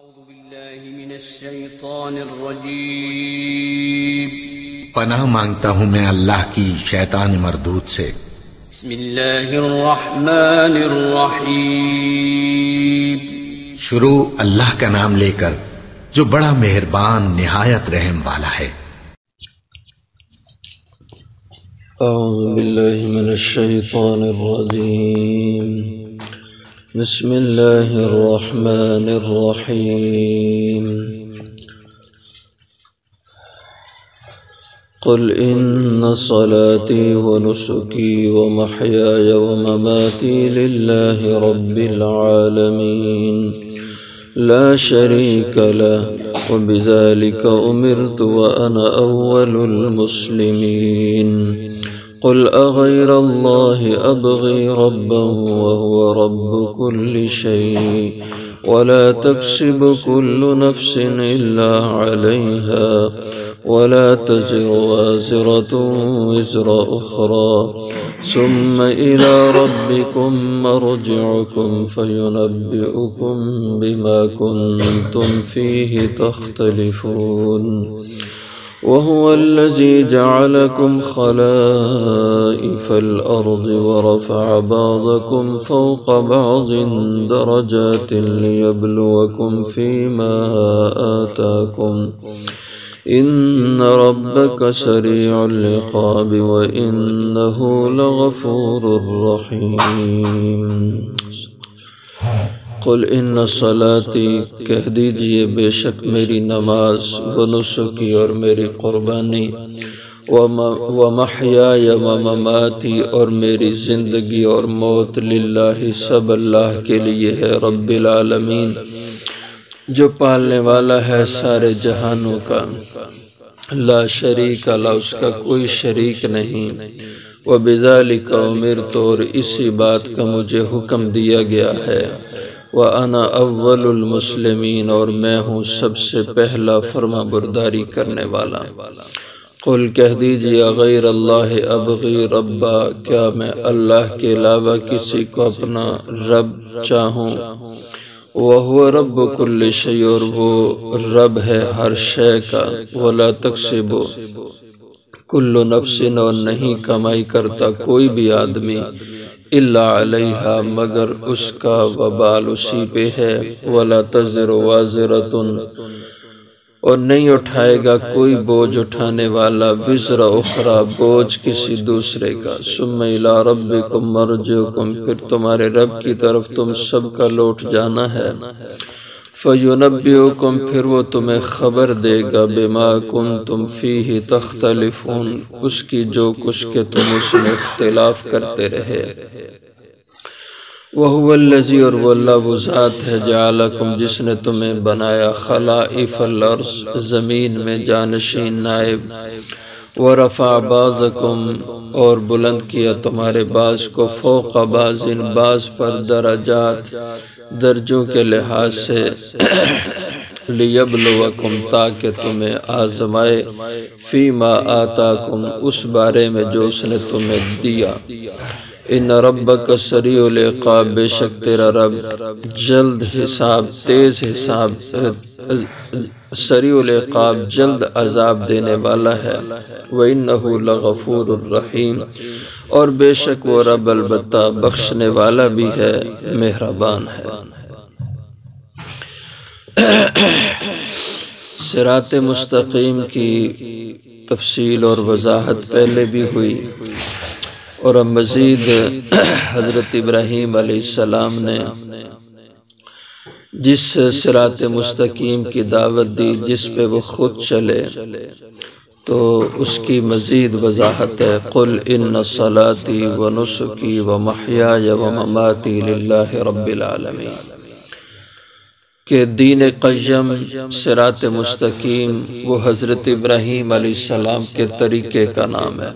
أعوذ بالله من الشيطان الرجيم پناہ مانگتا ہوں میں اللہ کی شیطان مردود سے۔ بسم الله الرحمن الرحيم شروع اللہ کا نام لے کر جو بڑا مہربان نہایت رحم والا ہے۔ أعوذ بالله من الشيطان الرجيم بسم الله الرحمن الرحيم قل إن صلاتي ونسكي ومحياي ومماتي لله رب العالمين لا شريك له وبذلك أمرت وأنا أول المسلمين قل أغير الله أبغي ربا وهو رب كل شيء ولا تكسب كل نفس إلا عليها ولا تزر وازرة وزر أخرى ثم إلى ربكم مرجعكم فينبئكم بما كنتم فيه تختلفون وهو الذي جعلكم خلائف الأرض ورفع بعضكم فوق بعض درجات ليبلوكم فيما آتاكم إن ربك سريع العقاب وإنه لغفور رحيم قل ان صلاتی کہہ دیجئے بے شک میری نماز و نسکی اور میری قربانی و محیای و مماتی اور میری زندگی اور موت للہ سب اللہ کے لیے ہے رب العالمین جو پالنے والا ہے سارے جہانوں کا لا شریک لا اس کا کوئی شریک نہیں وبذالک امرت اور اسی بات کا مجھے حکم دیا گیا ہے وَأَنَا أَوَّلُ الْمُسْلِمِينَ اور میں ہوں سب سے پہلا فرما برداری کرنے والا۔ قل کہہ دیجئے غیر اللہ ابغی ربا کیا میں اللہ کے علاوہ کسی کو اپنا رب چاہوں وَهُوَ رَبُّ كُلِّ شَيْءٍ اور وہ رب ہے ہر شے کا وَلَا تَكْسِبُ كُلُّ نَفْسٍ اور نہیں کمائی کرتا کوئی بھی آدمی الا علیہا مگر اس کا وبال اسی پہ ہے ولا تزر وازرۃ اور نہیں اٹھائے گا کوئی بوجھ اٹھانے والا وزر اخرى بوجھ کسی دوسرے کا ثم الی ربکم مرجعکم پھر تمہارے رب کی طرف تم سب کا لوٹ جانا ہے فینبئکم پھر وہ تمہیں خبر دے گا بما کنتم فیہ تختلفون اس کی جو کچھ کہ تم اس میں اختلاف کرتے رہے وَهُوَ الَّذِي اور وہ اللہ وہ ذات ہے جعلکم جس نے تمہیں بنایا خلائف الارض زمین میں جانشین نائب ورفع بعضکم اور بلند کیا تمہارے بعض کو فوق بعض بعض پر درجات درجوں کے لحاظ سے لیبلوکم تاکہ تمہیں آزمائے فیما آتاکم اس بارے میں جو اس نے تمہیں دیا ان ربک سریع العقاب بے شک تیرا رب جلد حساب تیز حساب سریع العقاب جلد عذاب دینے والا ہے وَإِنَّهُ لَغَفُورٌ الرحیم اور بے شک وہ رب البتہ بخشنے والا بھی ہے مہربان ہے۔ صراط مستقیم کی تفصیل اور وضاحت پہلے بھی ہوئی اور اب مزید حضرت ابراہیم علیہ السلام نے جس صراط مستقیم کی دعوت دی جس پہ وہ خود چلے تو اس کی مزید وضاحت ہے قل ان صلاتی و نسکی و محیای و مماتی للہ رب العالمین کہ دین قیم صراط مستقیم وہ حضرت ابراہیم علیہ السلام کے طریقے کا نام ہے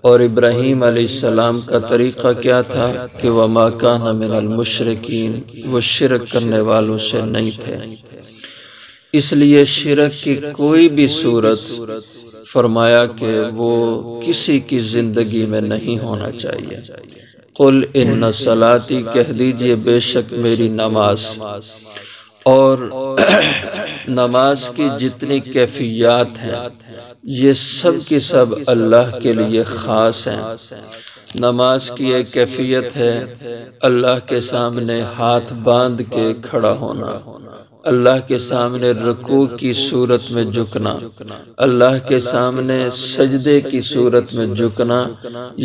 اور ابراہیم علیہ السلام کا طریقہ کیا تھا کہ وَمَا كَانَ مِنَ الْمُشْرِكِينَ وہ شرک کرنے والوں سے نہیں تھے اس لیے شرک کی کوئی بھی صورت فرمایا کہ وہ کسی کی زندگی میں نہیں ہونا چاہیے قل ان صلاتی کہہ دیجئے بے شک میری نماز اور نماز کی جتنی کیفیات ہیں یہ سب کی سب اللہ کے لیے خاص ہیں۔ نماز کی ایک کیفیت ہے اللہ کے سامنے ہاتھ باندھ کے کھڑا ہونا، اللہ کے سامنے رکوع کی صورت میں جھکنا، اللہ کے سامنے سجدے کی صورت میں جھکنا،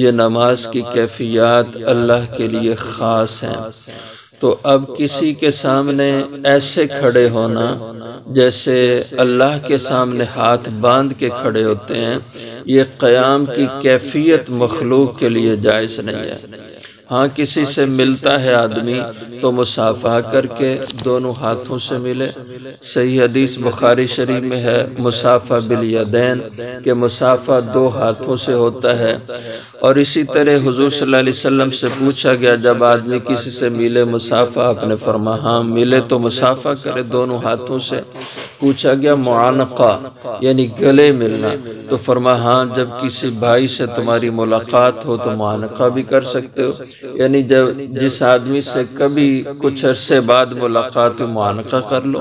یہ نماز کی کیفیات اللہ کے لیے خاص ہیں۔ تو اب کسی کے سامنے ایسے کھڑے ہونا جیسے اللہ کے سامنے ہاتھ باندھ کے کھڑے ہوتے ہیں، یہ قیام کی کیفیت مخلوق کے لیے جائز نہیں ہے۔ ہاں کسی سے ملتا ہے آدمی تو مصافحہ کر کے دونوں ہاتھوں سے ملے۔ صحیح حدیث بخاری شریف میں ہے مصافحہ بالیدین کہ مصافحہ دو ہاتھوں سے ہوتا ہے۔ اور اسی طرح حضور صلی اللہ علیہ وسلم سے پوچھا گیا جب آدمی کسی سے ملے مصافحہ، آپ نے فرمایا ہاں ملے تو مصافحہ کرے دونوں ہاتھوں سے۔ پوچھا گیا معانقہ یعنی گلے ملنا، تو فرمایا ہاں جب کسی بھائی سے تمہاری ملاقات ہو تو معانقہ بھی کر سکتے ہو، یعنی جب جس آدمی سے کبھی کچھ عرصے بعد ملاقات ہو معانقہ کر لو۔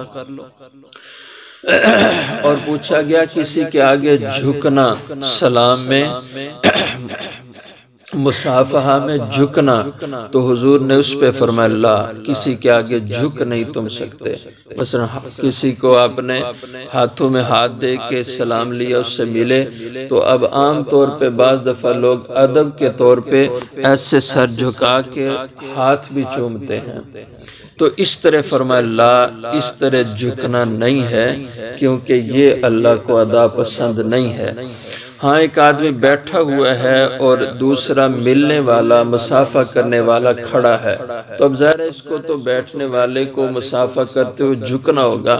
اور پوچھا گیا کسی کے آگے جھکنا، سلام میں مصافحہ میں جھکنا، تو حضور نے اس پہ فرمایا اللہ کسی کے آگے جھک نہیں تم سکتے۔ مثلا کسی کو آپ نے ہاتھوں میں ہاتھ دے کے سلام لیا، اس سے ملے، تو اب عام طور پہ بعض دفعہ لوگ ادب کے طور پہ ایسے سر جھکا کے ہاتھ بھی چومتے ہیں، تو اس طرح فرمایا اللہ اس طرح جھکنا نہیں ہے کیونکہ یہ اللہ کو ادا پسند نہیں ہے۔ ہاں ایک آدمی بیٹھا ہوا ہے اور دوسرا ملنے والا مصافحہ کرنے والا کھڑا ہے، تو اب ظاہر ہے اس کو تو بیٹھنے والے کو مصافحہ کرتے ہوئے جھکنا ہوگا،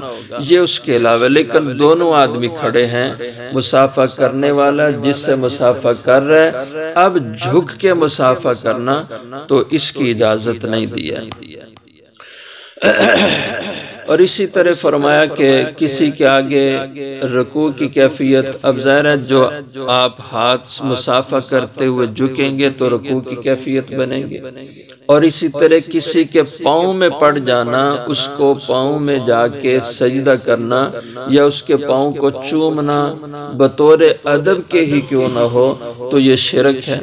یہ اس کے علاوہ، لیکن دونوں آدمی کھڑے ہیں، مصافحہ کرنے والا جس سے مصافحہ کر رہا ہے، اب جھک کے مصافحہ کرنا تو اس کی اجازت نہیں دی ہے۔ اور اسی طرح فرمایا کہ کسی کے آگے رکوع کی کیفیت، اب ظاہر ہے جو آپ ہاتھ مصافحہ کرتے ہوئے جھکیں گے تو رکوع کی کیفیت بنیں گے، اور اسی طرح کسی کے پاؤں میں پڑ جانا، اس کو پاؤں میں جا کے سجدہ کرنا یا اس کے پاؤں کو چومنا بطور ادب کے ہی کیوں نہ ہو تو یہ شرک ہے،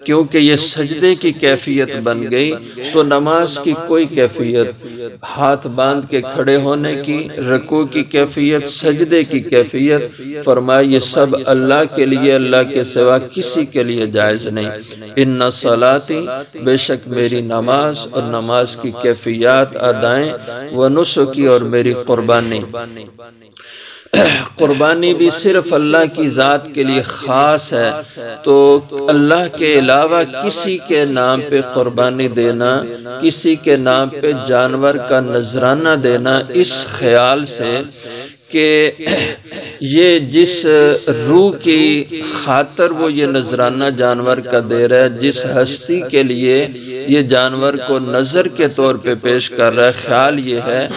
کیونکہ یہ سجدے کی کیفیت بن گئی۔ تو نماز کی کوئی کیفیت، ہاتھ باندھ کے کھڑے ہونے کی، رکوع کی کیفیت، سجدے کی کیفیت، فرمایا یہ سب اللہ کے لیے، اللہ کے سوا کسی کے لیے جائز نہیں۔ ان صلاتی، بے شک میری نماز اور نماز کی کیفیات ادائیں، ونسکی اور میری قربانی، قربانی بھی صرف اللہ کی ذات کے لیے خاص ہے، تو اللہ کے علاوہ کسی کے نام پہ قربانی دینا، کسی کے نام پہ جانور کا نذرانہ دینا اس خیال سے کہ یہ جس روح کی خاطر وہ یہ نذرانہ جانور کا دے رہا ہے، جس ہستی کے لیے یہ جانور کو نظر کے طور پہ پیش کر رہا ہے، خیال یہ ہے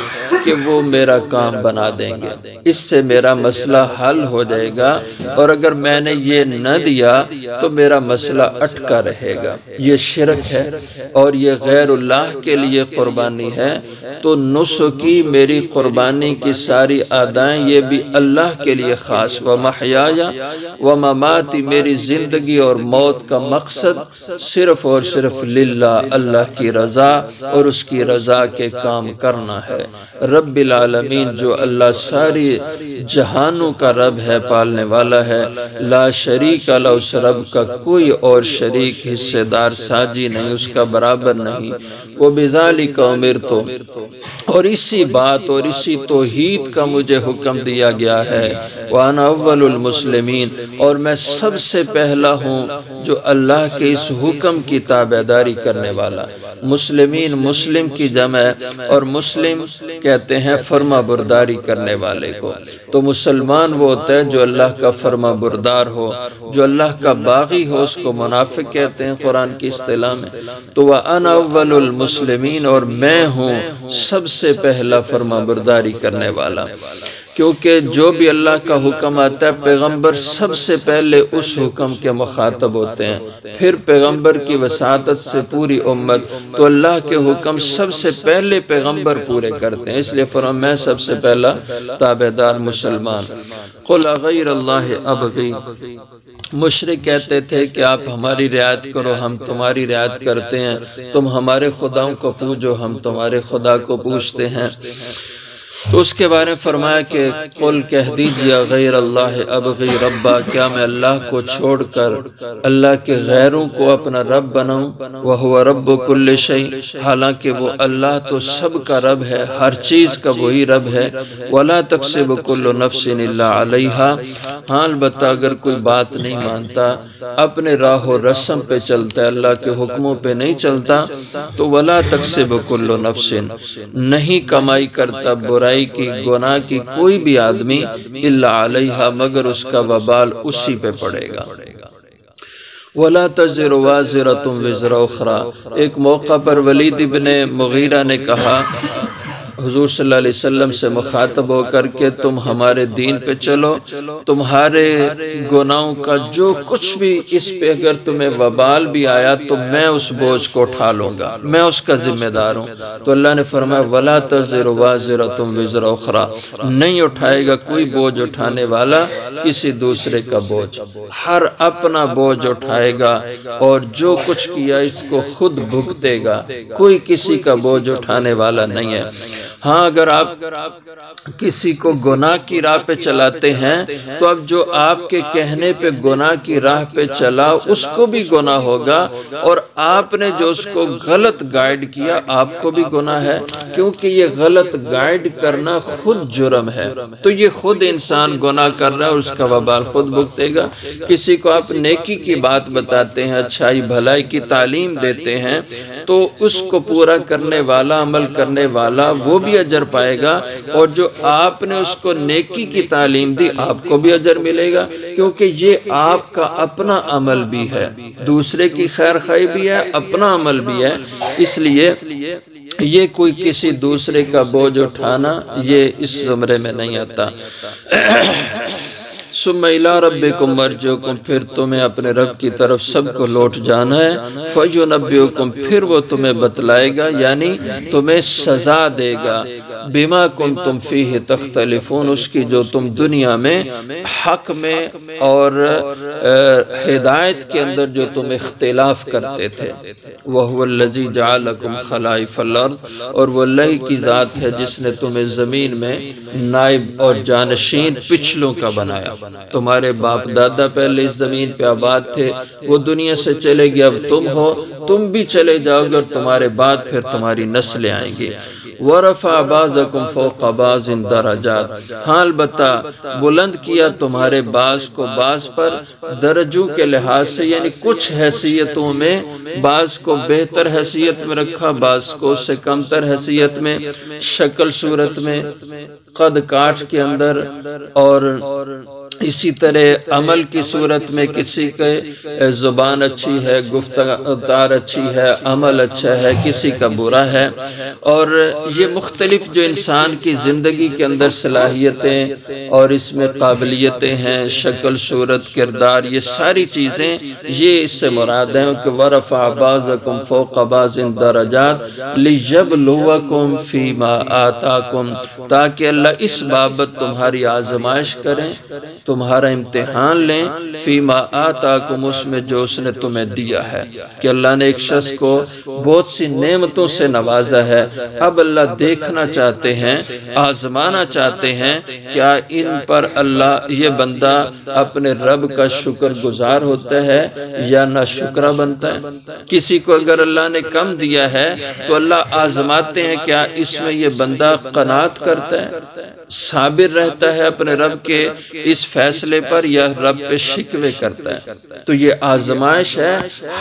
کہ وہ میرا کام بنا دیں گے، اس سے میرا مسئلہ حل ہو جائے گا، اور اگر میں نے یہ نہ دیا تو میرا مسئلہ اٹکا رہے گا۔ یہ شرک ہے اور یہ غیر اللہ کے لیے قربانی ہے۔ تو نسکی، میری قربانی کی ساری ادائیں یہ بھی اللہ کے لیے خاص، ومحیایا ومماتی، میری زندگی اور موت کا مقصد صرف اور صرف للہ، اللہ کی رضا اور اس کی رضا کے کام کرنا ہے۔ رب العالمین، جو اللہ ساری جہانوں کا رب ہے، پالنے والا ہے، لا شریک لہ، اس رب کا کوئی اور شریک، حصے دار، ساجی نہیں، اس کا برابر نہیں۔ وبذالک امرت، اور اسی بات اور اسی توحید کا مجھے حکم دیا گیا ہے، وانا اول المسلمین، اور میں سب سے پہلا ہوں جو اللہ کے اس حکم کی تابعداری کرنے والا۔ مسلمین، مسلم کی جمع، اور مسلم کہتے ہیں فرما برداری کرنے والے کو۔ تو مسلمان وہ ہوتا ہے جو اللہ کا فرما بردار ہو، جو اللہ کا باغی ہو، اس کو منافق کہتے ہیں قرآن کی اصطلاح میں۔ تو وانا اول المسلمین، اور میں ہوں سب سے پہلا فرما برداری کرنے والا۔ کیونکہ جو بھی اللہ کا حکم آتا ہے پیغمبر سب سے پہلے اس حکم کے مخاطب ہوتے ہیں، پھر پیغمبر کی وساطت سے پوری امت، تو اللہ کے حکم سب سے پہلے پیغمبر پورے کرتے ہیں، اس لیے فرمایا میں سب سے پہلا تابعدار مسلمان۔ قل غیر اللہ ابغی، مشرک کہتے تھے کہ آپ ہماری رعایت کرو ہم تمہاری رعایت کرتے ہیں، تم ہمارے خداؤں کو پوجو ہم تمہارے خدا کو پوجتے ہیں۔ تو اس کے بارے میں فرمایا کہ قل کہہ دیجیے غیر اللہ ابغی ربا، کیا میں اللہ کو چھوڑ کر اللہ کے غیروں کو اپنا رب بناؤں، وہو رب کل شیء، حالانکہ وہ اللہ تو سب کا رب ہے، ہر چیز کا وہی رب ہے، ولا تکسب کل نفس الا علیہا، ہاں البتہ اگر کوئی بات نہیں مانتا، اپنے راہ و رسم پہ چلتا ہے، اللہ کے حکموں پہ نہیں چلتا، تو ولا تکسب کل نفس، نہیں کمائی کرتا برائی کی گناہ کی کوئی بھی آدمی، الا علیہا، مگر اس کا وبال اسی پہ پڑے گا۔ وَلَا تَزِرُ وَازِرَةٌ وِزْرَ أُخْرَى، ایک موقع پر ولید ابن مغیرہ نے کہا حضور صلی اللہ علیہ وسلم سے مخاطب ہو کر کے تم ہمارے دین پہ چلو، تمہارے گناہوں کا جو کچھ بھی اس پہ اگر تمہیں وبال بھی آیا تو میں اس بوجھ کو اٹھا لوں گا، میں اس کا ذمہ دار ہوں۔ تو اللہ نے فرمایا وَلَا تَزِرُ وَازِرَةٌ وِزْرَ أُخْرَى، نہیں اٹھائے گا کوئی بوجھ اٹھانے والا کسی دوسرے کا بوجھ، ہر اپنا بوجھ اٹھائے گا اور جو کچھ کیا اس کو خود بھگتے گا، کوئی کسی کا بوجھ اٹھانے والا نہیں ہے۔ ہاں اگر آپ کسی کو گناہ کی راہ پہ چلاتے ہیں تو اب جو آپ کے کہنے پہ گناہ کی راہ پہ چلا اس کو بھی گناہ ہوگا، اور آپ نے جو اس کو غلط گائیڈ کیا آپ کو بھی گناہ ہے، کیونکہ یہ غلط گائیڈ کرنا خود جرم ہے، تو یہ خود انسان گناہ کر رہا ہے اور اس کا وبال خود بھگتے گا۔ کسی کو آپ نیکی کی بات بتاتے ہیں، اچھائی بھلائی کی تعلیم دیتے ہیں، تو اس کو پورا کرنے والا عمل کرنے والا وہ بھی اجر پائے گا، اور جو آپ نے اس کو نیکی کی تعلیم دی آپ کو بھی اجر ملے گا، کیونکہ یہ آپ کا اپنا عمل بھی ہے، دوسرے کی خیر خواہی بھی ہے، اپنا عمل بھی ہے، اس لیے یہ کوئی کسی دوسرے کا بوجھ اٹھانا یہ اس زمرے میں نہیں آتا۔ ثم الی ربکم مرجعکم، پھر تمہیں اپنے رب کی طرف سب کو لوٹ جانا ہے، فینبئکم، پھر وہ تمہیں بتلائے گا، یعنی تمہیں سزا دے گا، بما کنتم فیہ تختلفون، اس کی جو تم دنیا میں حق میں اور ہدایت کے اندر جو تم اختلاف کرتے تھے۔ وہو الذی جعلکم خلائف الارض، اور وہ اللہ کی ذات ہے جس نے تمہیں زمین میں نائب اور جانشین پچھلوں کا بنایا، تمہارے باپ دادا پہلے اس زمین پہ آباد تھے، وہ دنیا سے چلے گئے، اب تم ہو، تم بھی چلے جاؤ گے اور تمہارے بعد پھر تمہاری نسلیں آئیں گی۔ وَرَفَعَ بَعْضَكُمْ فَوْقَ بَعْضٍ دَرَجَاتٍ، ہاں البتہ بلند کیا تمہارے بعض کو بعض پر درجوں کے لحاظ سے، یعنی کچھ حیثیتوں میں بعض کو بہتر حیثیت میں رکھا، بعض کو اس سے کم تر حیثیت میں، شکل صورت میں، قد کاٹ کے اندر، اور اسی طرح عمل کی صورت میں کسی کے زبان اچھی ہے، گفتار اچھی ہے، عمل اچھا ہے، کسی کا برا ہے، اور یہ مختلف جو انسان کی زندگی کے اندر صلاحیتیں اور اس میں قابلیتیں ہیں، شکل صورت کردار، یہ ساری چیزیں یہ اس سے مراد ہیں کہ وَرَفَعَ بَعْضَكُمْ فَوْقَ بَعْضٍ دَرَجَاتٍ لِيَبْلُوَكُمْ فِي مَا آتَاكُمْ، تاکہ اللہ اس بابت تمہاری آزمائش کریں، تمہارا امتحان لیں، فیما آتاکم، اس میں جو اس نے تمہیں دیا ہے، کہ اللہ نے ایک شخص کو بہت سی نعمتوں سے نوازا ہے، اب اللہ دیکھنا چاہتے ہیں، آزمانا چاہتے ہیں کیا ان پر اللہ یہ بندہ اپنے رب کا شکر گزار ہوتا ہے یا نہ شکرہ بنتا ہے۔ کسی کو اگر اللہ نے کم دیا ہے تو اللہ آزماتے ہیں کیا اس میں یہ بندہ قناعت کرتا ہے، صابر رہتا ہے اپنے رب کے اس فیصلے پر یا رب پہ شکوے کرتا ہے، تو یہ آزمائش ہے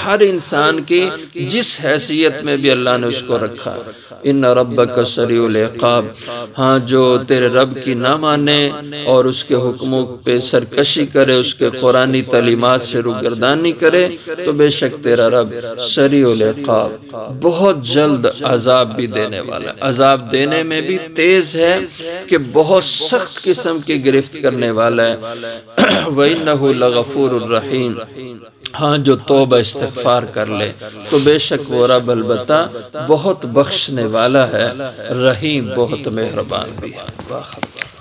ہر انسان کی جس حیثیت میں بھی اللہ نے اس کو رکھا۔ ان ربک سریع العقاب، ہاں جو تیرے رب کی نہ مانے اور اس کے حکموں پہ سرکشی کرے، اس کے قرآنی تعلیمات سے روگردانی کرے، تو بے شک تیرا رب سریع العقاب، بہت جلد عذاب بھی دینے والا ہے، عذاب دینے میں بھی تیز ہے کہ بہت سخت قسم کی گرفت کرنے والا ہے۔ وَإِنَّهُ لَغَفُورٌ الرحیم، ہاں جو توبہ استغفار کر لے تو بے شک وہ رب البتہ بہت بخشنے والا ہے، رحیم بہت مہربان بھی ہے۔